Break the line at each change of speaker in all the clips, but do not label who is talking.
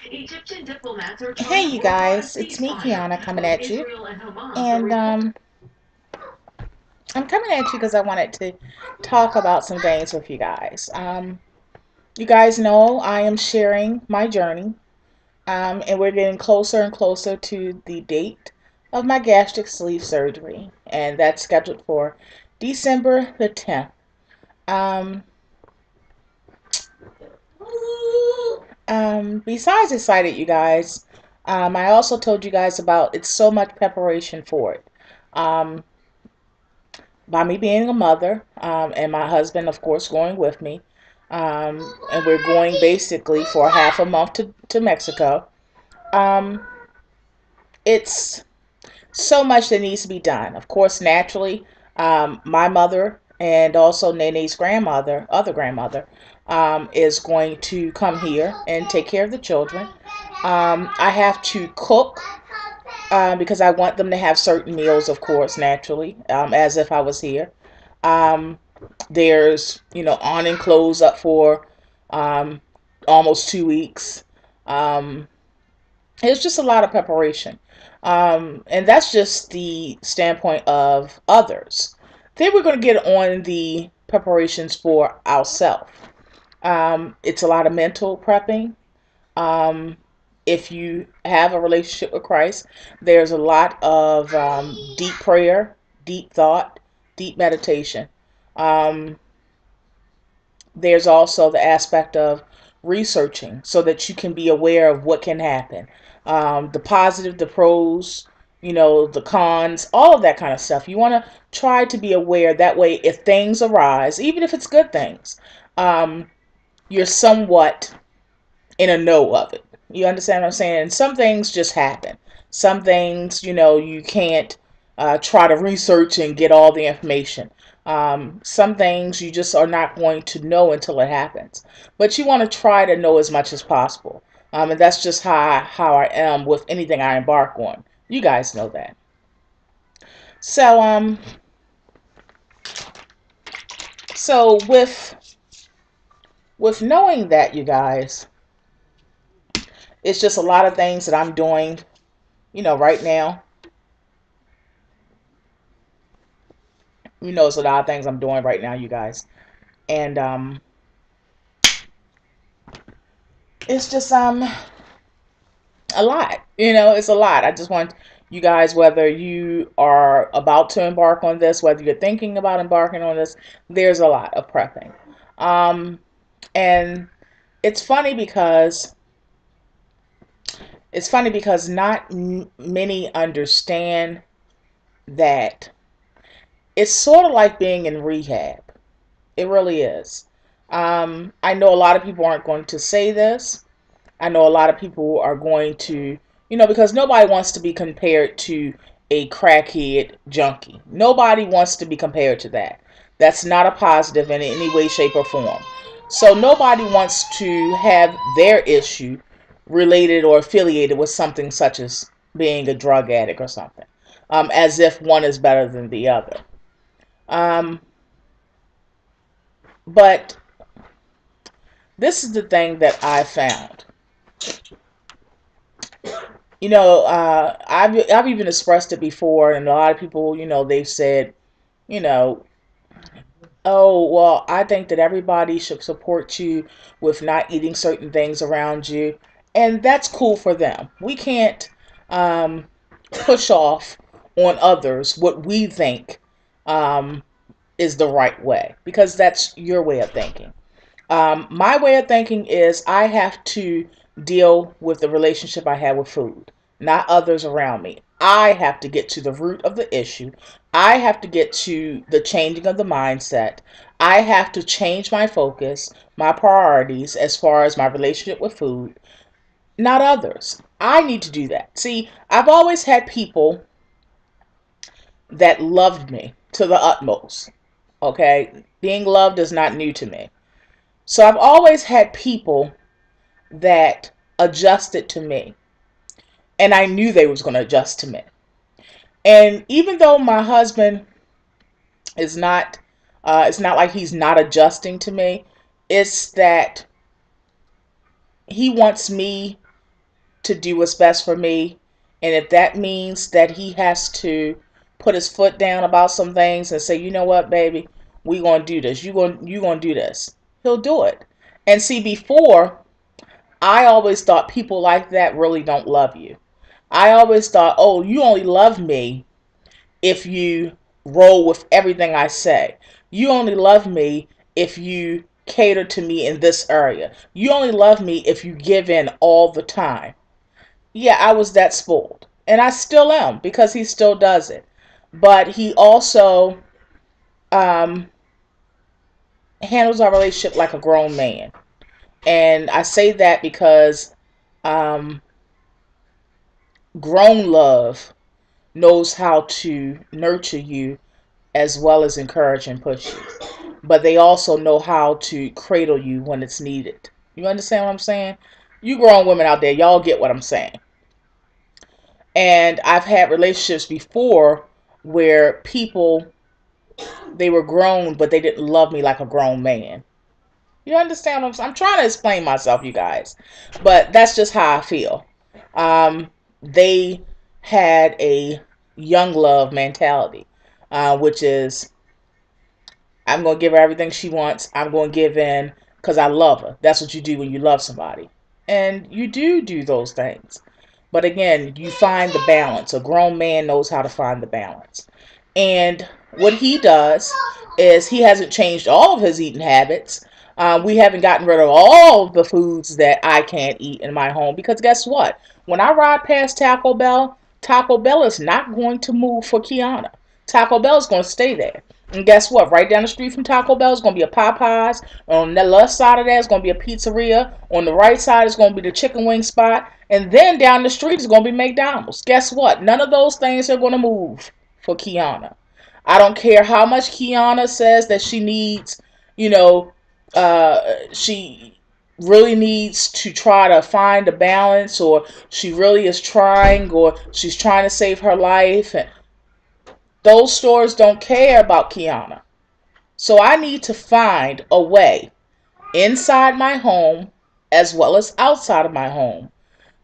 Hey, you guys, it's me, Kianna, coming at you. And I'm coming at you because I wanted to talk about some things with you guys. You guys know I am sharing my journey, and we're getting closer and closer to the date of my gastric sleeve surgery, and that's scheduled for December the 10th. Um, besides excited, you guys, I also told you guys about it's so much preparation for it. Um, by me being a mother, and my husband, of course, going with me. And we're going basically for half a month to Mexico. Um, it's so much that needs to be done. Of course, naturally, my mother and also Nene's grandmother, other grandmother, is going to come here and take care of the children. I have to cook because I want them to have certain meals, of course, naturally, as if I was here. Um, there's, awning clothes up for um, almost 2 weeks. Um, it's just a lot of preparation. And that's just the standpoint of others. Then we're going to get on the preparations for ourselves. It's a lot of mental prepping. Um, if you have a relationship with Christ, there's a lot of deep prayer, deep thought, deep meditation. Um, there's also the aspect of researching so that you can be aware of what can happen. The positive, the pros, the cons, all of that kind of stuff. You want to try to be aware. That way, if things arise, even if it's good things, um, you're somewhat in a know of it. You understand what I'm saying? And some things just happen. Some things, you can't try to research and get all the information. Some things you just are not going to know until it happens. But you want to try to know as much as possible. And that's just how I am with anything I embark on. You guys know that. So so with knowing that, you guys, it's just a lot of things that I'm doing, right now. It's a lot of things I'm doing right now, you guys. And it's just a lot. It's a lot. I just want you guys, whether you are about to embark on this, whether you're thinking about embarking on this, there's a lot of prepping. Um and it's funny because not many understand that it's sort of like being in rehab. It really is. I know a lot of people aren't going to say this. I know a lot of people are going to, because nobody wants to be compared to a crackhead junkie. Nobody wants to be compared to that. That's not a positive in any way, shape, or form. So nobody wants to have their issue related or affiliated with something such as being a drug addict or something, as if one is better than the other. Um, but this is the thing that I found. I've even expressed it before, and a lot of people, they've said, you know, oh, well, I think that everybody should support you with not eating certain things around you, and that's cool for them. We can't um, push off on others what we think um, is the right way, because that's your way of thinking. My way of thinking is I have to deal with the relationship I have with food, not others around me. I have to get to the root of the issue. I have to get to the changing of the mindset. I have to change my focus, my priorities as far as my relationship with food, not others. I need to do that. See, I've always had people that loved me to the utmost. Okay? Being loved is not new to me. So I've always had people that adjusted to me, and I knew they was going to adjust to me. And even though my husband is not, it's not like he's not adjusting to me. It's that he wants me to do what's best for me. And if that means that he has to put his foot down about some things and say, you know what, baby, we gonna do this. You gonna do this. He'll do it. And see, before, I always thought people like that really don't love you. I always thought, oh, you only love me if you roll with everything I say. You only love me if you cater to me in this area. You only love me if you give in all the time. Yeah, I was that spoiled. And I still am because he still does it. But he also um, handles our relationship like a grown man. And I say that because um, grown love knows how to nurture you as well as encourage and push you. But they also know how to cradle you when it's needed. You understand what I'm saying? You grown women out there, y'all get what I'm saying. And I've had relationships before where people, they were grown, but they didn't love me like a grown man. You understand what I'm saying? I'm trying to explain myself, you guys. But that's just how I feel. They had a young love mentality, which is, I'm going to give her everything she wants. I'm going to give in because I love her. That's what you do when you love somebody. And you do those things. But again, you find the balance. A grown man knows how to find the balance. And what he does is he hasn't changed all of his eating habits. We haven't gotten rid of all the foods that I can't eat in my home. Because guess what? When I ride past Taco Bell is not going to move for Kianna. Taco Bell is going to stay there. And guess what? Right down the street from Taco Bell is going to be a Popeyes. On the left side of that is going to be a pizzeria. On the right side is going to be the chicken wing spot. And then down the street is going to be McDonald's. Guess what? None of those things are going to move for Kianna. I don't care how much Kianna says that she needs, she really needs to try to find a balance, or she really is trying, or she's trying to save her life. And those stores don't care about Kianna. So I need to find a way inside my home as well as outside of my home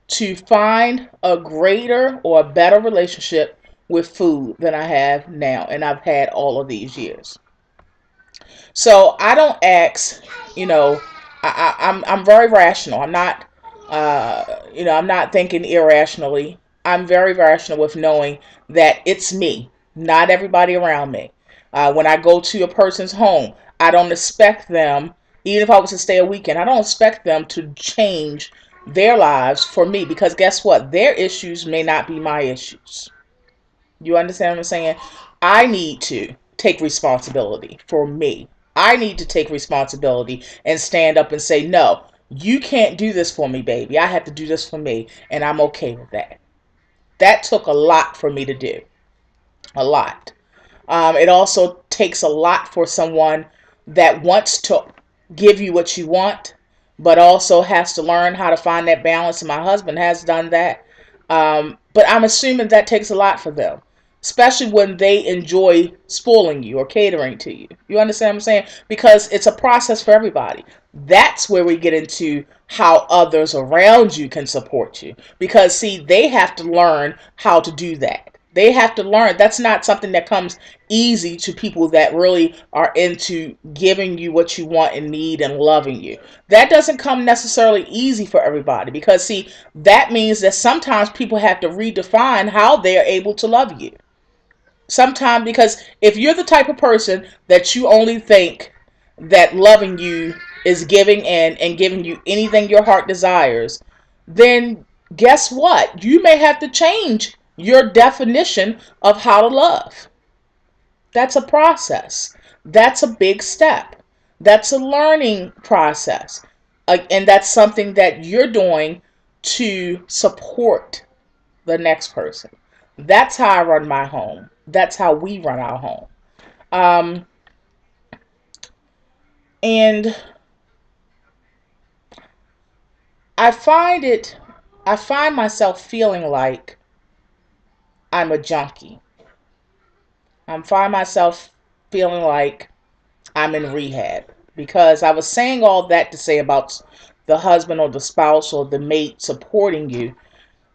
to find a greater or a better relationship with food than I have now, and I've had all of these years. So I don't ask, I'm very rational. I'm not, I'm not thinking irrationally. I'm very rational with knowing that it's me, not everybody around me. When I go to a person's home, I don't expect them, even if I was to stay a weekend, I don't expect them to change their lives for me, because guess what? Their issues may not be my issues. You understand what I'm saying? I need to take responsibility for me. I need to take responsibility and stand up and say, no, you can't do this for me, baby. I have to do this for me, and I'm okay with that. That took a lot for me to do. A lot. It also takes a lot for someone that wants to give you what you want, but also has to learn how to find that balance. And my husband has done that. But I'm assuming that takes a lot for them, especially when they enjoy spoiling you or catering to you. You understand what I'm saying? Because it's a process for everybody. That's where we get into how others around you can support you. Because, see, they have to learn how to do that. They have to learn. That's not something that comes easy to people that really are into giving you what you want and need and loving you. That doesn't come necessarily easy for everybody, because, see, that means that sometimes people have to redefine how they are able to love you. Sometimes, because if you're the type of person that you only think that loving you is giving in and giving you anything your heart desires, then guess what? You may have to change your definition of how to love. That's a process. That's a big step. That's a learning process. And that's something that you're doing to support the next person. That's how I run my home. That's how we run our home. Um, and I find myself feeling like I'm a junkie. I find myself feeling like I'm in rehab, because I was saying all that to say about the husband or the spouse or the mate supporting you,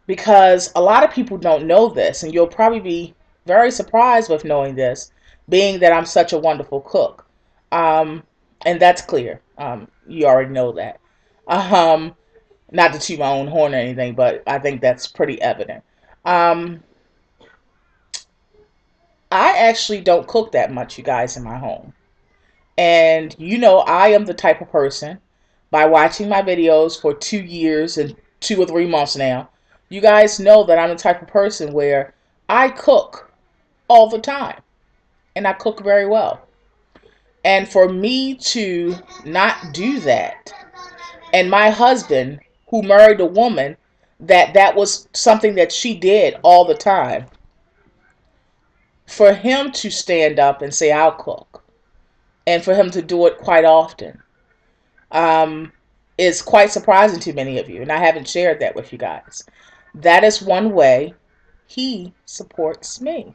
because a lot of people don't know this, and you'll probably be very surprised with knowing this, being that I'm such a wonderful cook. Um, and that's clear. You already know that. Um, Not to toot my own horn or anything, but I think that's pretty evident. Um, I actually don't cook that much, you guys, in my home. And you know, I am the type of person, by watching my videos for 2 years and 2 or 3 months now, you guys know that I'm the type of person where I cook all the time. And I cook very well. And for me to not do that, and my husband, who married a woman that was something that she did all the time, for him to stand up and say, I'll cook, and for him to do it quite often, um, is quite surprising to many of you. And I haven't shared that with you guys. That is one way he supports me.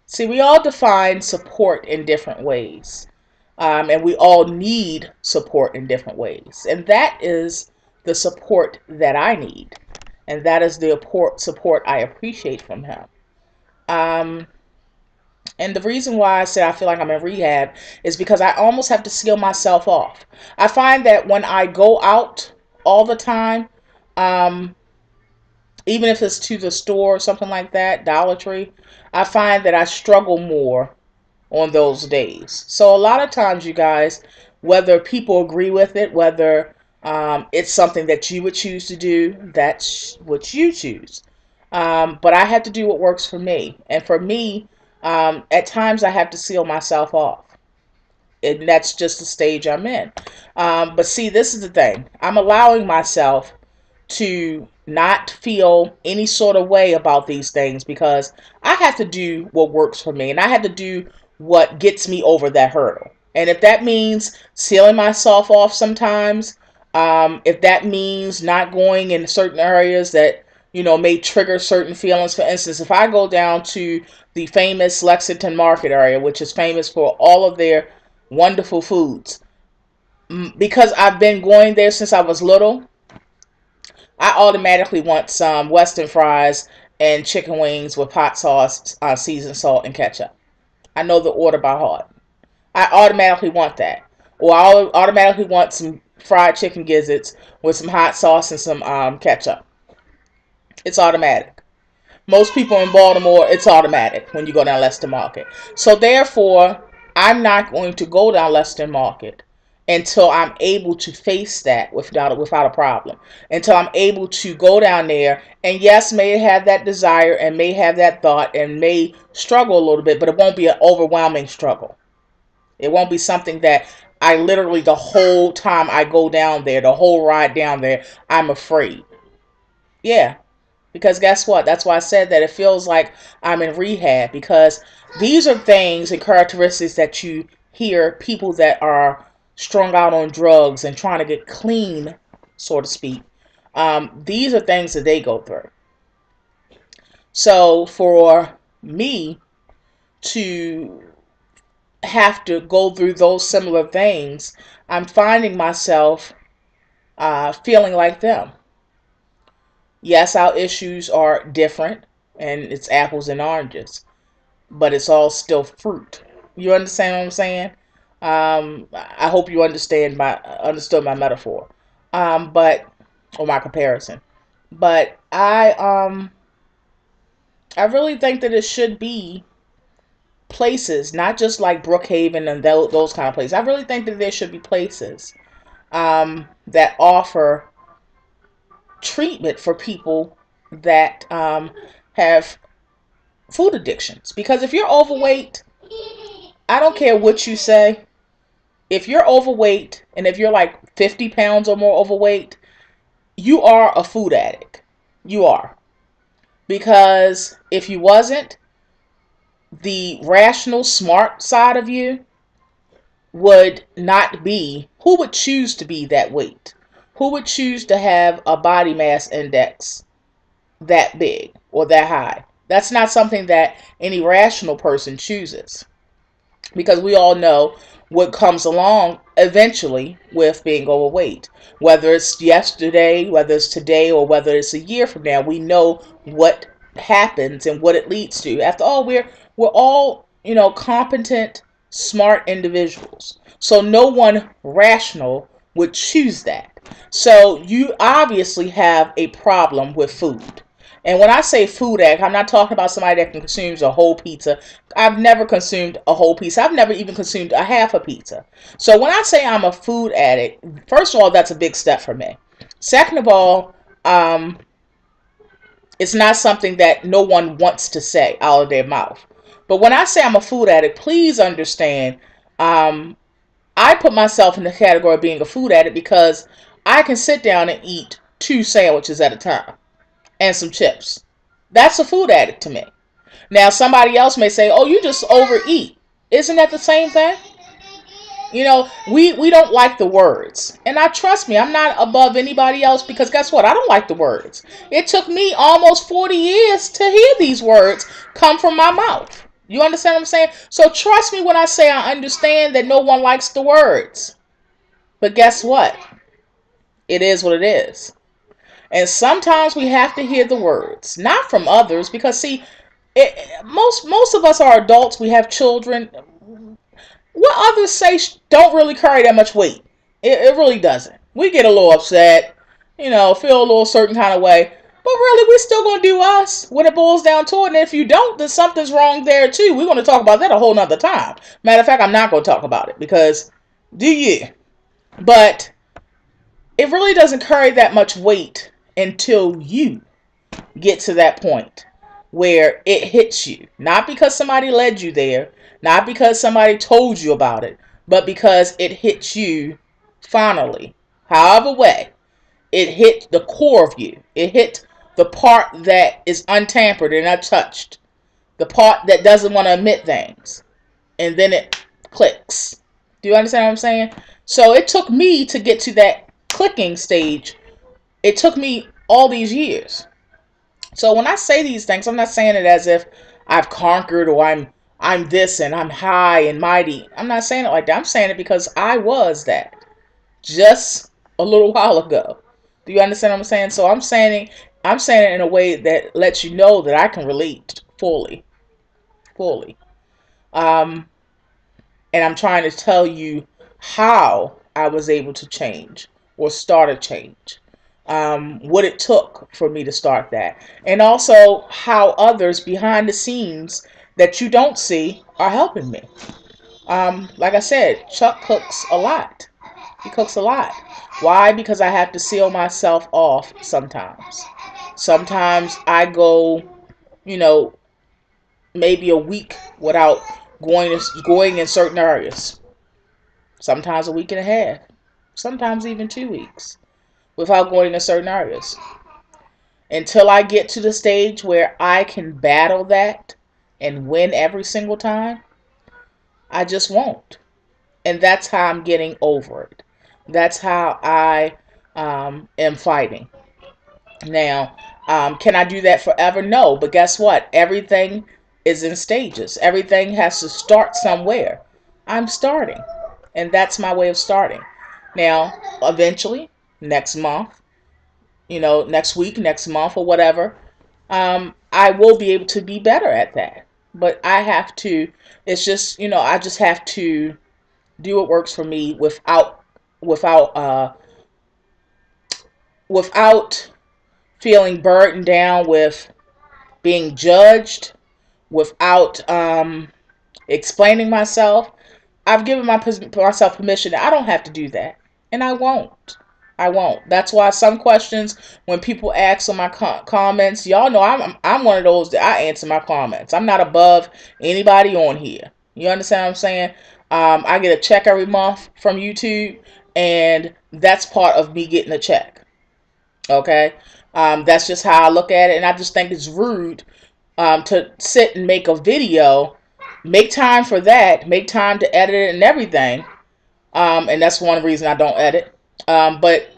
See, we all define support in different ways. And we all need support in different ways. And that is the support that I need. And that is the support I appreciate from him. Um, and the reason why I say I feel like I'm in rehab is because I almost have to seal myself off. I find that when I go out all the time, um, even if it's to the store or something like that, Dollar Tree, I find that I struggle more on those days. So a lot of times, you guys, whether people agree with it, whether it's something that you would choose to do, that's what you choose. But I have to do what works for me. And for me, at times I have to seal myself off. And that's just the stage I'm in. But see, this is the thing. I'm allowing myself to not feel any sort of way about these things because I have to do what works for me, and I have to do what gets me over that hurdle. And if that means sealing myself off sometimes, if that means not going in certain areas that, you know, may trigger certain feelings. For instance, if I go down to the famous Lexington Market area, which is famous for all of their wonderful foods, because I've been going there since I was little, I automatically want some Western fries and chicken wings with hot sauce, seasoned salt, and ketchup. I know the order by heart. I automatically want that. Or I automatically want some fried chicken gizzards with some hot sauce and some ketchup. It's automatic. Most people in Baltimore, it's automatic when you go down Leicester Market. So therefore, I'm not going to go down Leicester Market until I'm able to face that without a problem. Until I'm able to go down there and, yes, may have that desire and may have that thought and may struggle a little bit, but it won't be an overwhelming struggle. It won't be something that I literally, the whole time I go down there, the whole ride down there, I'm afraid. Yeah. Because guess what? That's why I said that it feels like I'm in rehab, because these are things and characteristics that you hear people that are strung out on drugs and trying to get clean, so to speak. These are things that they go through. So for me to have to go through those similar things, I'm finding myself feeling like them. Yes, our issues are different, and it's apples and oranges, but it's all still fruit. You understand what I'm saying? I hope you understood my metaphor, but or my comparison. But I really think that it should be places, not just like Brookhaven and those kind of places. I really think that there should be places that offer treatment for people that have food addictions. Because if you're overweight, I don't care what you say. If you're overweight and if you're like 50 pounds or more overweight, you are a food addict. You are. Because if you wasn't, the rational, smart side of you would not be, who would choose to be that weight? Who would choose to have a body mass index that big or that high? That's not something that any rational person chooses. Because we all know what comes along eventually with being overweight. Whether it's yesterday, whether it's today, or whether it's a year from now, we know what happens and what it leads to. After all, we're all, competent, smart individuals. So no one rational would choose that. So you obviously have a problem with food. And when I say food addict, I'm not talking about somebody that consumes a whole pizza. I've never consumed a whole pizza. I've never even consumed a half a pizza. So when I say I'm a food addict, first of all, that's a big step for me. Second of all, it's not something that no one wants to say out of their mouth. But when I say I'm a food addict, please understand, I put myself in the category of being a food addict because I can sit down and eat 2 sandwiches at a time and some chips. That's a food addict to me. Now, somebody else may say, oh, you just overeat. Isn't that the same thing? We don't like the words. And trust me, I'm not above anybody else because guess what? I don't like the words. It took me almost 40 years to hear these words come from my mouth. You understand what I'm saying? So trust me when I say I understand that no one likes the words. But guess what? It is what it is. And sometimes we have to hear the words, not from others, because see, most of us are adults. We have children. What others say don't really carry that much weight. It really doesn't. We get a little upset, feel a little certain kind of way. But really, we're still going to do us when it boils down to it. And if you don't, then something's wrong there too. We're going to talk about that a whole nother time. Matter of fact, I'm not going to talk about it because do you? But it really doesn't carry that much weight until you get to that point where it hits you. Not because somebody led you there, not because somebody told you about it, but because it hits you finally. However way, it hit the core of you. It hit the part that is untampered and untouched. The part that doesn't want to admit things. And then it clicks. Do you understand what I'm saying? So it took me to get to that clicking stage. It took me all these years. So when I say these things, I'm not saying it as if I've conquered or I'm this and I'm high and mighty. I'm not saying it like that. I'm saying it because I was that just a little while ago. Do you understand what I'm saying? So I'm saying it in a way that lets you know that I can relate fully. And I'm trying to tell you how I was able to change or start a change. What it took for me to start that. And also how others behind the scenes that you don't see are helping me. Like I said, Chuck cooks a lot. He cooks a lot. Why? Because I have to seal myself off sometimes. Sometimes I go, maybe a week without going in certain areas. Sometimes a week and a half. Sometimes even 2 weeks without going in certain areas. Until I get to the stage where I can battle that and win every single time, I just won't. And that's how I'm getting over it. That's how I am fighting. Now, can I do that forever? No. But guess what? Everything is in stages. Everything has to start somewhere. I'm starting. And that's my way of starting. Now, eventually, next month, next week, next month, or whatever, I will be able to be better at that. But I have to, it's just, I just have to do what works for me without feeling burdened down with being judged, without explaining myself. I've given myself permission that I don't have to do that, and I won't. That's why some questions, when people ask on my comments, y'all know I'm one of those that I answer my comments. I'm not above anybody on here. You understand what I'm saying? I get a check every month from YouTube, and that's part of me getting a check. Okay? That's just how I look at it, and I just think it's rude to sit and make a video, make time for that, make time to edit it and everything, and that's one reason I don't edit. But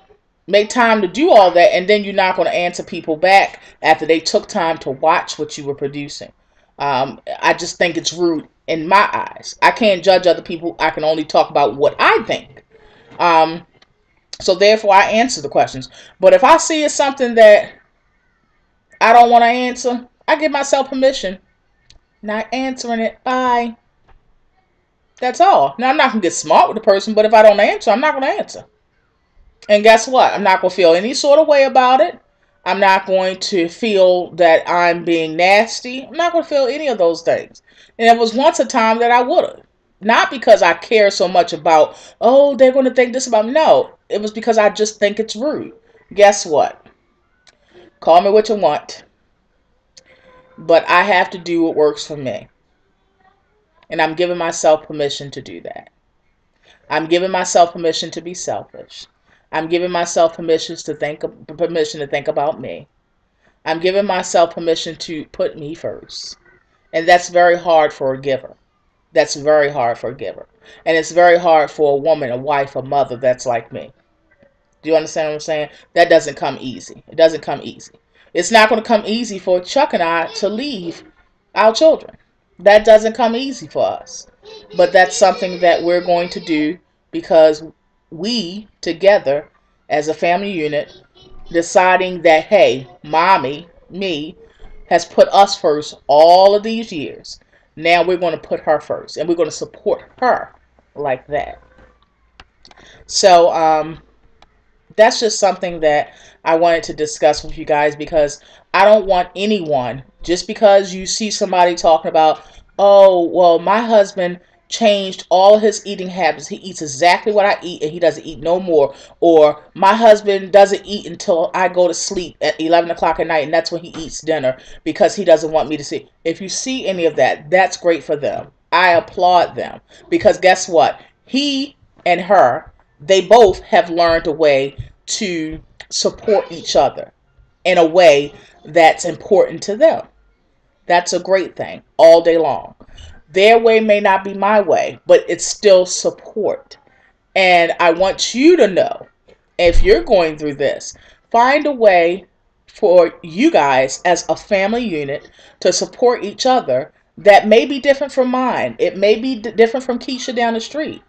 make time to do all that, and then you're not going to answer people back after they took time to watch what you were producing. I just think it's rude in my eyes. I can't judge other people. I can only talk about what I think. So therefore, I answer the questions. But if I see it's something that I don't want to answer, I give myself permission. Not answering it. Bye. That's all. Now, I'm not going to get smart with the person, but if I don't answer, I'm not going to answer. And guess what? I'm not going to feel any sort of way about it. I'm not going to feel that I'm being nasty. I'm not going to feel any of those things. And there was once a time that I would have. Not because I care so much about, oh, they're going to think this about me. No, it was because I just think it's rude. Guess what? Call me what you want. But I have to do what works for me. And I'm giving myself permission to do that. I'm giving myself permission to be selfish. I'm giving myself permission to think about me. I'm giving myself permission to put me first. And that's very hard for a giver. That's very hard for a giver. And it's very hard for a woman, a wife, a mother that's like me. Do you understand what I'm saying? That doesn't come easy. It doesn't come easy. It's not going to come easy for Chuck and I to leave our children. That doesn't come easy for us. But that's something that we're going to do because we together as a family unit deciding that, hey, mommy, me, has put us first all of these years. Now we're going to put her first and we're going to support her like that. So that's just something that I wanted to discuss with you guys because I don't want anyone, just because you see somebody talking about, oh, well, my husband changed all his eating habits. He eats exactly what I eat and he doesn't eat no more. Or my husband doesn't eat until I go to sleep at 11 o'clock at night and that's when he eats dinner because he doesn't want me to see. If you see any of that, that's great for them. I applaud them because guess what? He and her, they both have learned a way to support each other in a way that's important to them. That's a great thing all day long. Their way may not be my way, but it's still support. And I want you to know, if you're going through this, find a way for you guys as a family unit to support each other that may be different from mine. It may be different from Keisha down the street,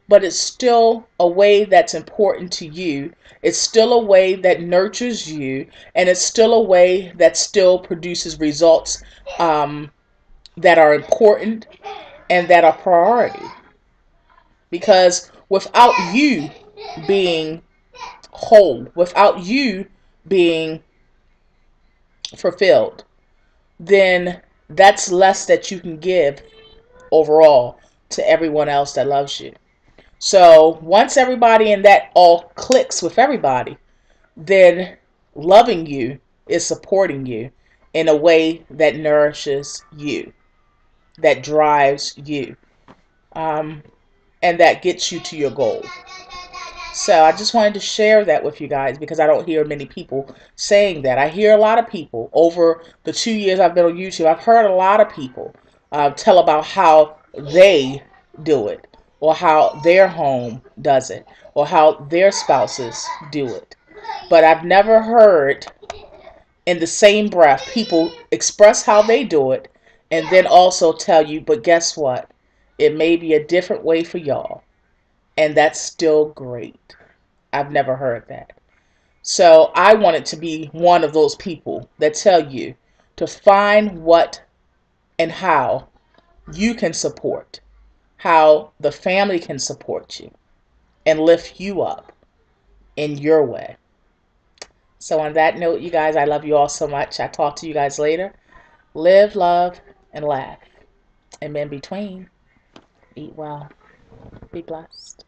but it's still a way that's important to you. It's still a way that nurtures you, and it's still a way that still produces results that are important and that are priority. Because without you being whole, without you being fulfilled, then that's less that you can give overall to everyone else that loves you. So once everybody in that all clicks with everybody, then loving you is supporting you in a way that nourishes you, that drives you, and that gets you to your goal. So I just wanted to share that with you guys because I don't hear many people saying that. I hear a lot of people over the 2 years I've been on YouTube. I've heard a lot of people tell about how they do it, or how their home does it, or how their spouses do it. But I've never heard in the same breath people express how they do it and then also tell you, but guess what? It may be a different way for y'all. And that's still great. I've never heard that. So I wanted to be one of those people that tell you to find what and how you can support, how the family can support you and lift you up in your way. So on that note, you guys, I love you all so much. I'll talk to you guys later. Live, love, and laugh. And in between, eat well. Be blessed.